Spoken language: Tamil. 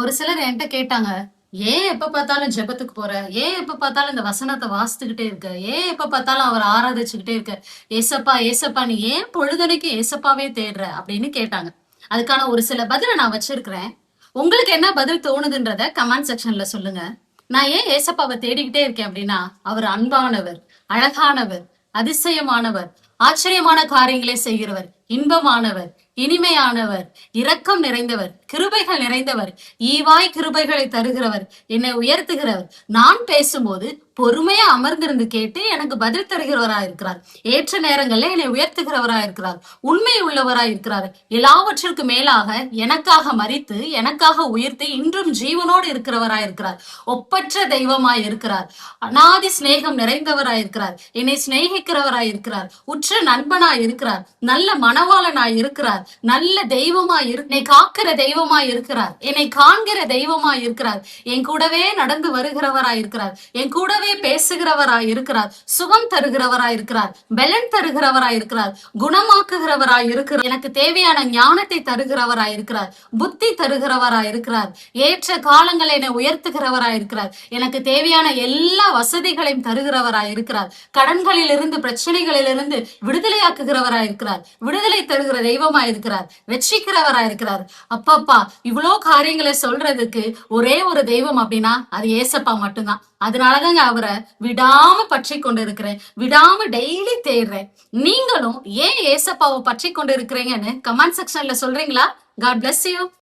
ஒரு சிலர் என்கிட்ட கேட்டாங்க, "ஏன் எப்ப பார்த்தாலும் ஜெபத்துக்கு போற? ஏன் எப்ப பார்த்தாலும் இந்த வசனத்த வாசித்துக்கிட்டே இருக்க? ஏன் எப்ப பார்த்தாலும் அவர ஆராதிச்சுக்கிட்டே இருக்க? ஏசப்பா, ஏசப்பா நீ ஏன் பொழுதனைக்கும் ஏசப்பாவே தேடுற?" அப்படின்னு கேட்டாங்க. அதுக்கான ஒரு சில பதில நான் வச்சிருக்கிறேன். உங்களுக்கு என்ன பதில் தோணுதுன்றத கமெண்ட் செக்ஷன்ல சொல்லுங்க. நான் ஏன் ஏசப்பாவை தேடிக்கிட்டே இருக்கேன் அப்படின்னா, அவர் அன்பானவர், அழகானவர், அதிசயமானவர், ஆச்சரியமான காரியங்களை செய்கிறவர், இன்பமானவர், இனிமையானவர், இரக்கம் நிறைந்தவர், கிருபைகள் நிறைந்தவர், ஈவாய் கிருபைகளை தருகிறவர், என்னை உயர்த்துகிறவர். நான் பேசும்போது பொறுமையா அமர்ந்திருந்து கேட்டு எனக்கு பதில் தருகிறவராய் இருக்கிறார். ஏற்ற நேரங்கள்ல என்னை உயர்த்துகிறவராய் இருக்கிறார். உண்மை உள்ளவராய் இருக்கிறார். எல்லாவற்றிற்கு மேலாக எனக்காக மரித்து எனக்காக உயிர்த்து இன்றும் ஜீவனோடு இருக்கிறவராய் இருக்கிறார். ஒப்பற்ற தெய்வமாய் இருக்கிறார். அநாதி சிநேகம் நிறைந்தவராய் இருக்கிறார். என்னை சிநேகிக்கிறவராய் இருக்கிறார். உற்ற நண்பனாய் இருக்கிறார். நல்ல மணவாளனாய் இருக்கிறார். நல்ல தெய்வமாய் என்னை காக்கிற தெய்வமாய் இருக்கிறார். என்னை காண்கிற தெய்வமாய் இருக்கிறார். என் கூடவே நடந்து வருகிறவராய் இருக்கிறார். என் கூடவே பேசுகிறவராய் இருக்கிறார். சுகம் தருகிறவராய் இருக்கிறார். பலன் தருகிறவராய் இருக்கிறார். குணமாக்குகிறவராய் இருக்கிறார். எனக்கு தேவையான ஞானத்தை தருகிறவராய் இருக்கிறார். புத்தி தருகிறவராய் இருக்கிறார். ஏற்ற காலங்களை என்னை உயர்த்துகிறவராய் இருக்கிறார். எனக்கு தேவையான எல்லா வசதிகளையும் தருகிறவராய் இருக்கிறார். கடன்களில் இருந்து பிரச்சனைகளில் இருந்து விடுதலையாக்குகிறவராய் இருக்கிறார். விடுதலை தருகிற தெய்வமாய் இருக்கிறார். வெற்றிக்கிறவராய் இருக்கிறார். அப்பப்பா இவ்வளோ காரியங்களை சொல்றதுக்கு ஒரே ஒரு தெய்வம் அப்படின்னா அது ஏசப்பா மட்டும்தான். அதனாலதாங்க அவரை விடாம பற்றி கொண்டு இருக்கிறேன். விடாம டெய்லி தேடுறேன். நீங்களும் ஏன் ஏசப்பாவை பற்றி கொண்டு இருக்கிறீங்கன்னு கமெண்ட் செக்ஷன்ல சொல்றீங்களா? God bless you.